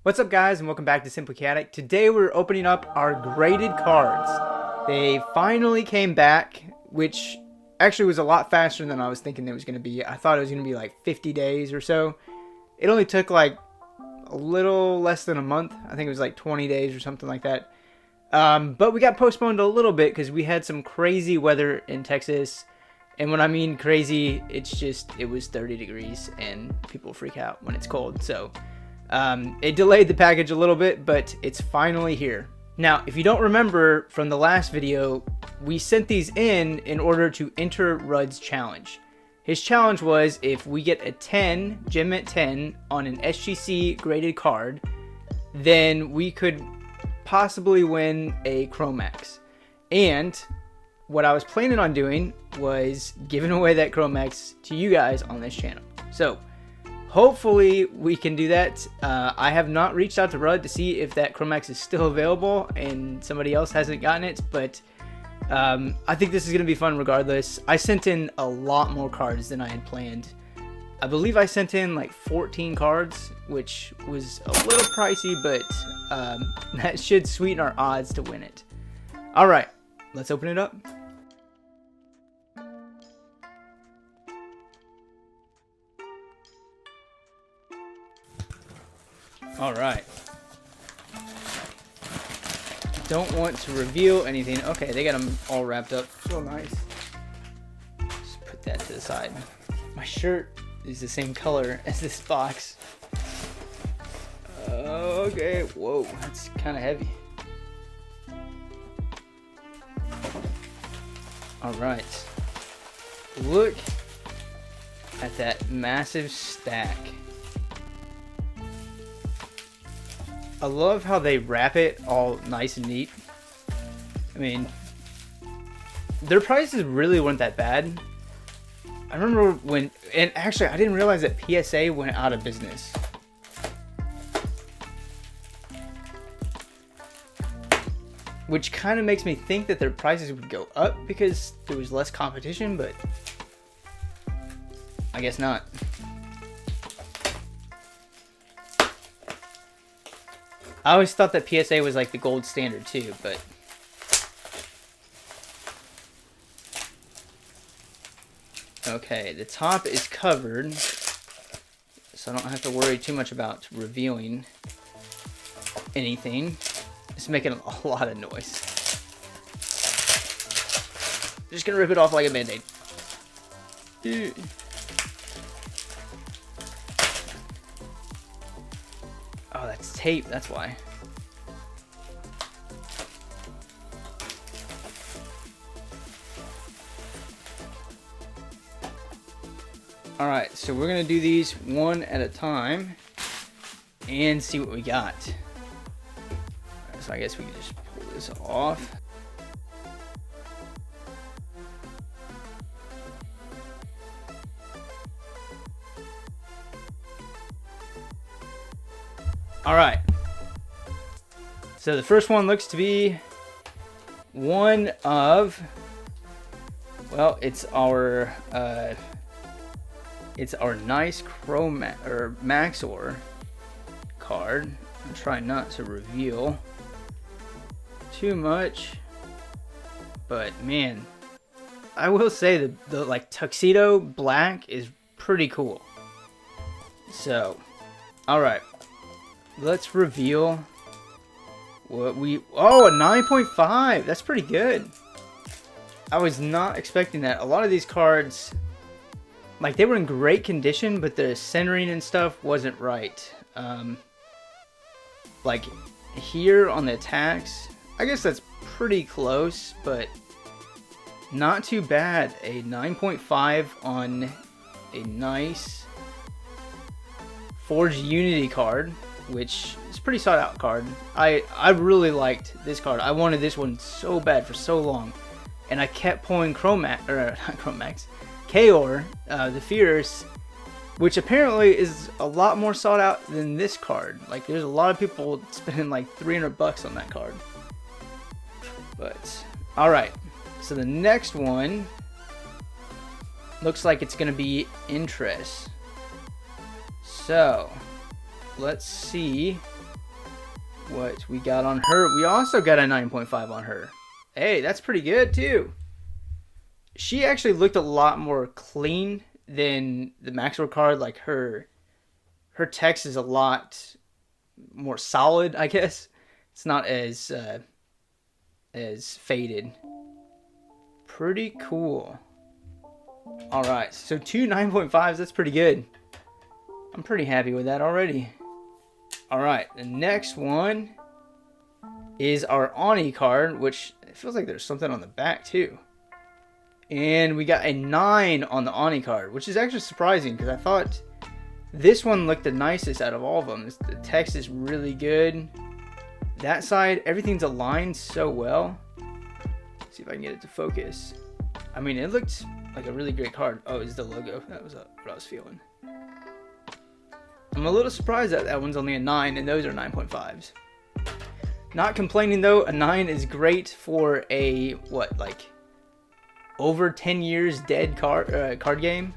What's up guys, and welcome back to Simply Chaotic. Today we're opening up our graded cards. They finally came back, which actually was a lot faster than I was thinking it was going to be. I thought it was going to be like 50 days or so. It only took like a little less than a month. I think it was like 20 days or something like that. But we got postponed a little bit because we had some crazy weather in Texas. And when I mean crazy, it's just, it was 30 degrees and people freak out when it's cold. So it delayed the package a little bit, but it's finally here. Now, if you don't remember from the last video, we sent these in order to enter Rudd's challenge. His challenge was if we get a 10, Gem at 10 on an SGC graded card, then we could possibly win a Chromax. And what I was planning on doing was giving away that Chromax to you guys on this channel. So hopefully we can do that. I have not reached out to Rudd to see if that Chromax is still available and somebody else hasn't gotten it, but I think this is going to be fun regardless. I sent in a lot more cards than I had planned. I believe I sent in like 14 cards, which was a little pricey, but that should sweeten our odds to win it. Alright, let's open it up. Alright. Don't want to reveal anything. Okay, they got them all wrapped up. So nice. Just put that to the side. My shirt is the same color as this box. Okay, whoa, that's kind of heavy. Alright. Look at that massive stack. I love how they wrap it all nice and neat. I mean, their prices really weren't that bad. I remember when, and actually I didn't realize that PSA went out of business. Which kind of makes me think that their prices would go up because there was less competition, but I guess not. I always thought that PSA was like the gold standard too, but okay, the top is covered, so I don't have to worry too much about revealing anything. It's making a lot of noise. Just gonna rip it off like a band-aid. Oh, that's tape, that's why. Alright, so we're going to do these one at a time and see what we got. Right, so I guess we can just pull this off. Alright, so the first one looks to be one of, well, it's our nice Maxor card. I'm trying not to reveal too much, but man, I will say the like tuxedo black is pretty cool. So, alright. Let's reveal what we... Oh, a 9.5! That's pretty good. I was not expecting that. A lot of these cards, like, they were in great condition, but the centering and stuff wasn't right. Like, here on the attacks, I guess that's pretty close, but not too bad. A 9.5 on a nice Forged Unity card, which is a pretty sought out card. I really liked this card. I wanted this one so bad for so long, and I kept pulling Chromax, or not Chromax, Kaor, the Fierce, which apparently is a lot more sought out than this card. Like, there's a lot of people spending like 300 bucks on that card. But alright, so the next one looks like it's gonna be Interest. So let's see what we got on her. We also got a 9.5 on her. Hey, that's pretty good too. She actually looked a lot more clean than the Maxwell card. Like her text is a lot more solid, I guess. It's not as faded. Pretty cool. All right, so 2 9.5s. That's pretty good. I'm pretty happy with that already. All right, the next one is our Oni card, which it feels like there's something on the back too. And we got a 9 on the Oni card, which is actually surprising because I thought this one looked the nicest out of all of them. The text is really good. That side, everything's aligned so well. Let's see if I can get it to focus. I mean, it looked like a really great card. Oh, it's the logo. That was what I was feeling. I'm a little surprised that that one's only a 9 and those are 9.5s. Not complaining though. A 9 is great for a, what, like over 10 years dead card game.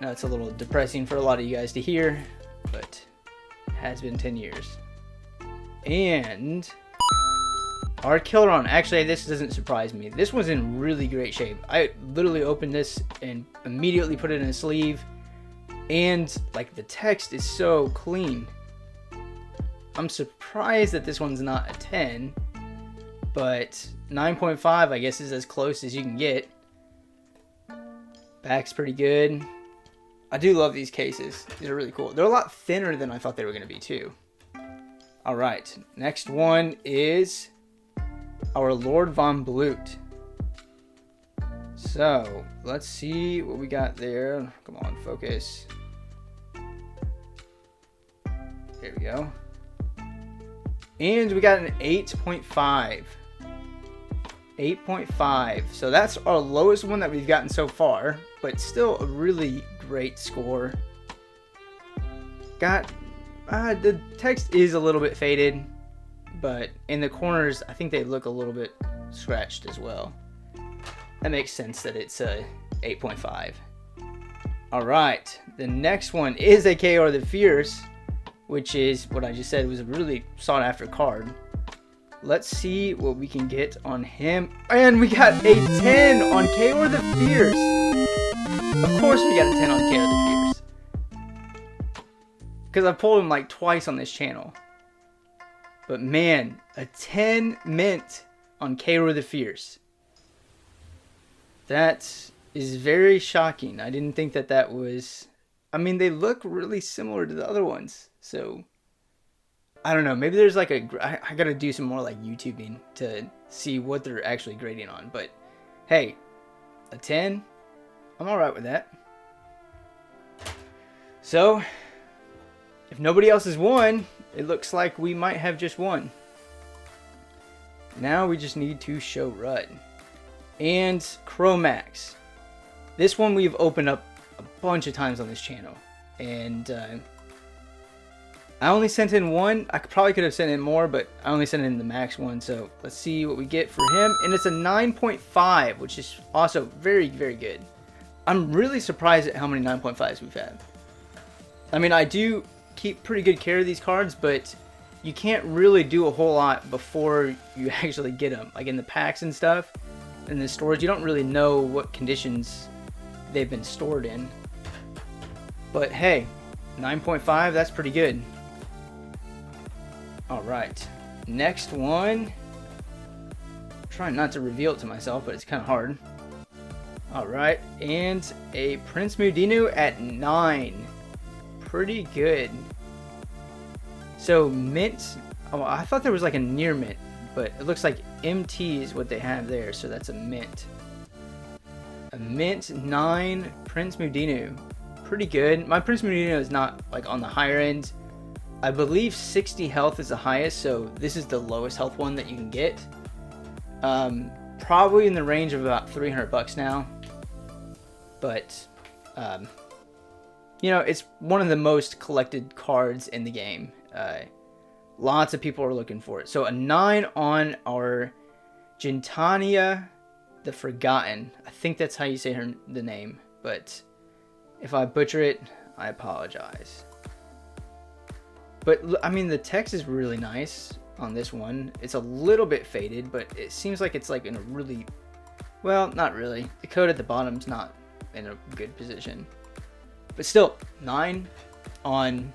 Now it's a little depressing for a lot of you guys to hear, but it has been 10 years. And our Killeron, actually this doesn't surprise me. This one's in really great shape. I literally opened this and immediately put it in a sleeve. And like the text is so clean. I'm surprised that this one's not a 10. But 9.5 I guess is as close as you can get. Back's pretty good. I do love these cases. These are really cool. They're a lot thinner than I thought they were going to be too. Alright, next one is our Lord Von Blut. So, let's see what we got there. Come on, focus. There we go. And we got an 8.5. 8.5. So that's our lowest one that we've gotten so far, but still a really great score. Got the text is a little bit faded, but in the corners I think they look a little bit scratched as well. That makes sense that it's a 8.5. Alright, the next one is a KR the Fierce, which is what I just said was a really sought after card. Let's see what we can get on him. And we got a 10 on KR the Fierce. Of course we got a 10 on KR the Fierce. Because I pulled him like twice on this channel. But man, a 10 mint on KR the Fierce. That is very shocking. I didn't think that that was... I mean, they look really similar to the other ones. So, I don't know. Maybe there's like a... I gotta do some more like YouTubing to see what they're actually grading on. But, hey, a 10? I'm alright with that. So, if nobody else has won, it looks like we might have just won. Now we just need to show Rudd. And Chromax. This one we've opened up a bunch of times on this channel. And I only sent in one. I probably could have sent in more, but I only sent in the max one. So let's see what we get for him. And it's a 9.5, which is also very, very good. I'm really surprised at how many 9.5s we've had. I mean, I do keep pretty good care of these cards, but you can't really do a whole lot before you actually get them. Like in the packs and stuff. In the storage, you don't really know what conditions they've been stored in. But hey, 9.5, that's pretty good. Alright, next one. I'm trying not to reveal it to myself, but it's kind of hard. Alright, and a Prince Mudinu at 9. Pretty good. So, mint. Oh, I thought there was like a near mint, but it looks like MT is what they have there, so that's a mint. A mint 9 Prince Mudinu. Pretty good. My Prince Mudinu is not like on the higher end. I believe 60 health is the highest, so this is the lowest health one that you can get. Probably in the range of about 300 bucks now. But, you know, it's one of the most collected cards in the game. Lots of people are looking for it. So a 9 on our Gintania the Forgotten. I think that's how you say the name. But if I butcher it, I apologize. But I mean, the text is really nice on this one. It's a little bit faded, but it seems like it's like in a really, well, not really. The code at the bottom's not in a good position. But still, 9 on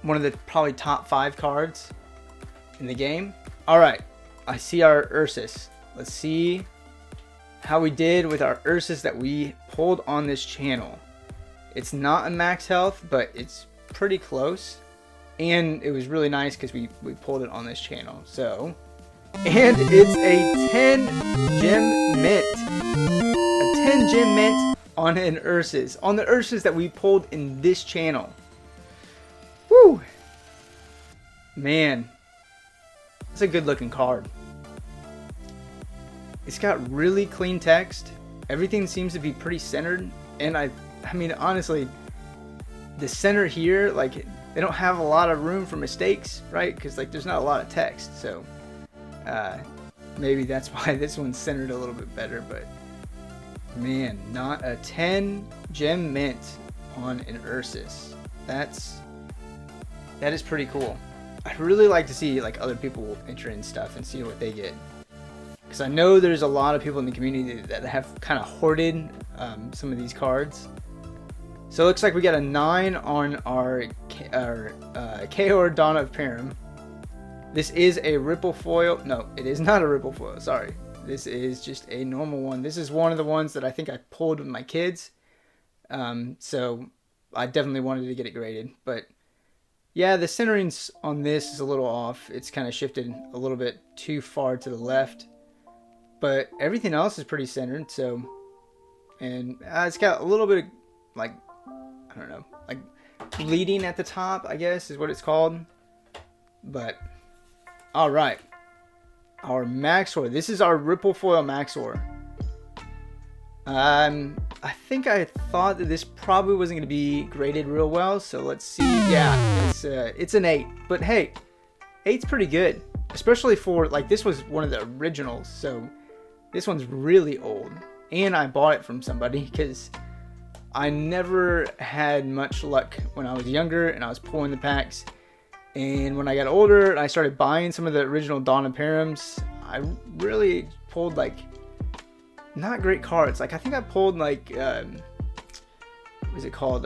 one of the probably top 5 cards in the game. All right, I see our Ursus. Let's see how we did with our Ursus that we pulled on this channel. It's not a max health, but it's pretty close. And it was really nice because we pulled it on this channel. So, and it's a 10 gem mint. A 10 gem mint on an Ursus. On the Ursus that we pulled in this channel. Woo! Man. It's a good looking card. It's got really clean text. Everything seems to be pretty centered. And I mean, honestly, the center here, like, they don't have a lot of room for mistakes, right? Because like there's not a lot of text. So maybe that's why this one's centered a little bit better. But man, not a 10 gem mint on an Ursus. That is pretty cool. I'd really like to see like other people enter in stuff and see what they get. Because I know there's a lot of people in the community that have kind of hoarded some of these cards. So it looks like we got a 9 on our Kaor Dawn of Param. This is a ripple foil. No, it is not a ripple foil. Sorry. This is just a normal one. This is one of the ones that I think I pulled with my kids. So I definitely wanted to get it graded. But yeah, the centering on this is a little off. It's kind of shifted a little bit too far to the left. But everything else is pretty centered. So, and it's got a little bit of like, I don't know, like bleeding at the top, I guess is what it's called. But all right, our Maxor. This is our ripple foil Maxor. I think I thought that this probably wasn't going to be graded real well, so let's see. Yeah, it's an 8, but hey, 8's pretty good, especially for like this was one of the originals, so this one's really old, and I bought it from somebody because I never had much luck when I was younger and I was pulling the packs. And when I got older and I started buying some of the original Dawn of Params, I really pulled like not great cards. Like I think I pulled like what is it called?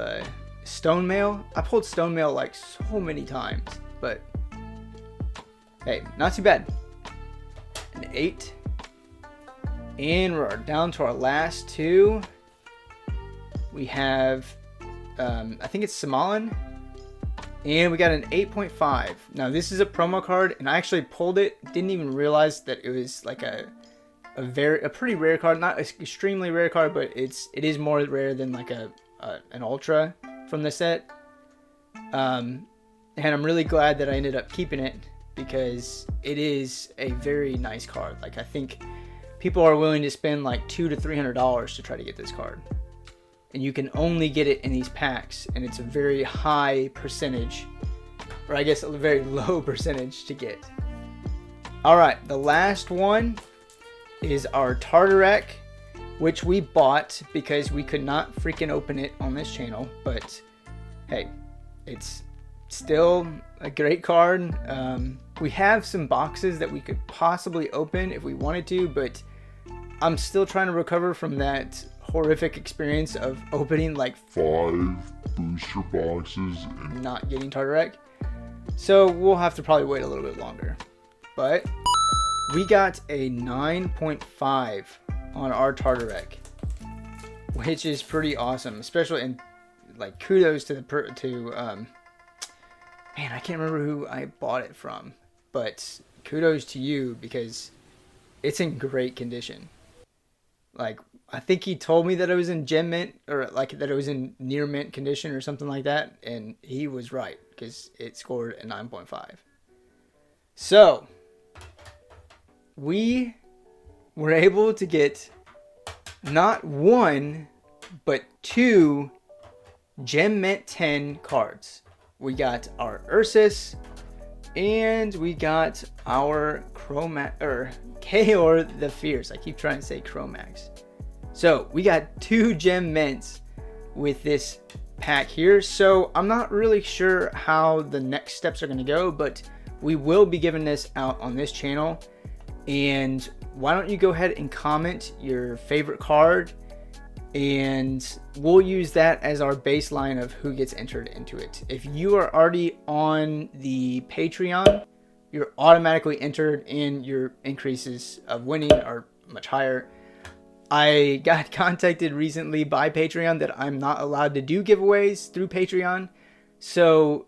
Stone Mail. I pulled Stone Mail like so many times, but hey, not too bad. An 8. And we're down to our last 2. We have, I think it's Samalan, and we got an 8.5. Now this is a promo card, and I actually pulled it. Didn't even realize that it was like a pretty rare card, not an extremely rare card, but it is more rare than like an ultra from the set. And I'm really glad that I ended up keeping it because it is a very nice card. Like I think people are willing to spend like $200 to $300 to try to get this card. And you can only get it in these packs, and it's a very high percentage, or I guess a very low percentage to get. Alright, the last one is our Tartarek, which we bought because we could not freaking open it on this channel, but hey, it's still a great card. We have some boxes that we could possibly open if we wanted to, but I'm still trying to recover from that horrific experience of opening like 5 booster boxes and not getting Tartarek. So we'll have to probably wait a little bit longer. But we got a 9.5 on our Tartarek, which is pretty awesome, especially in like kudos to man, I can't remember who I bought it from, but kudos to you because it's in great condition. Like I think he told me that it was in gem mint, or like that it was in near mint condition or something like that, and he was right because it scored a 9.5. So we were able to get not 1 but 2 gem mint 10 cards. We got our Ursus and we got our Kaor the Fierce. I keep trying to say Chromax. So we got 2 gem mints with this pack here. So I'm not really sure how the next steps are going to go, but we will be giving this out on this channel. And why don't you go ahead and comment your favorite card, and we'll use that as our baseline of who gets entered into it. If you are already on the Patreon, you're automatically entered, and your increases of winning are much higher. I got contacted recently by Patreon that I'm not allowed to do giveaways through Patreon. So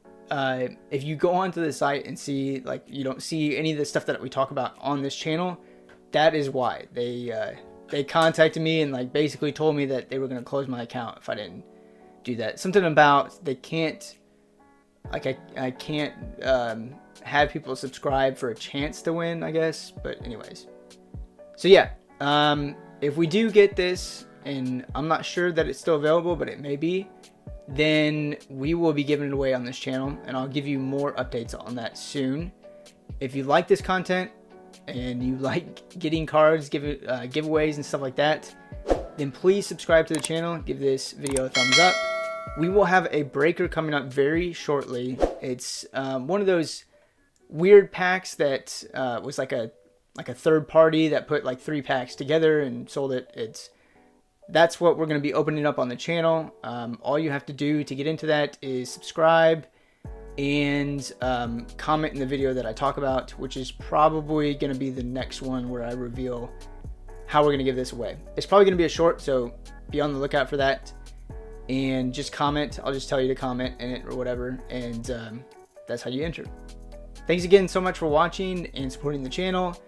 if you go onto the site and see, like, you don't see any of the stuff that we talk about on this channel, that is why. They contacted me and like basically told me that they were going to close my account if I didn't do that. Something about they can't, like, I can't have people subscribe for a chance to win, I guess. But anyways, so yeah, if we do get this, and I'm not sure that it's still available, but it may be, then we will be giving it away on this channel, and I'll give you more updates on that soon. If you like this content and you like getting cards, giveaways and stuff like that, then please subscribe to the channel, give this video a thumbs up. We will have a breaker coming up very shortly. It's one of those weird packs that was like a third party that put like 3 packs together and sold it. That's what we're going to be opening up on the channel. All you have to do to get into that is subscribe and comment in the video that I talk about, which is probably going to be the next one where I reveal how we're going to give this away. It's probably going to be a short, so be on the lookout for that. And just comment. I'll just tell you to comment in it or whatever, and that's how you enter. Thanks again so much for watching and supporting the channel.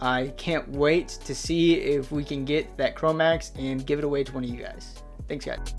I can't wait to see if we can get that Chromax and give it away to one of you guys. Thanks, guys.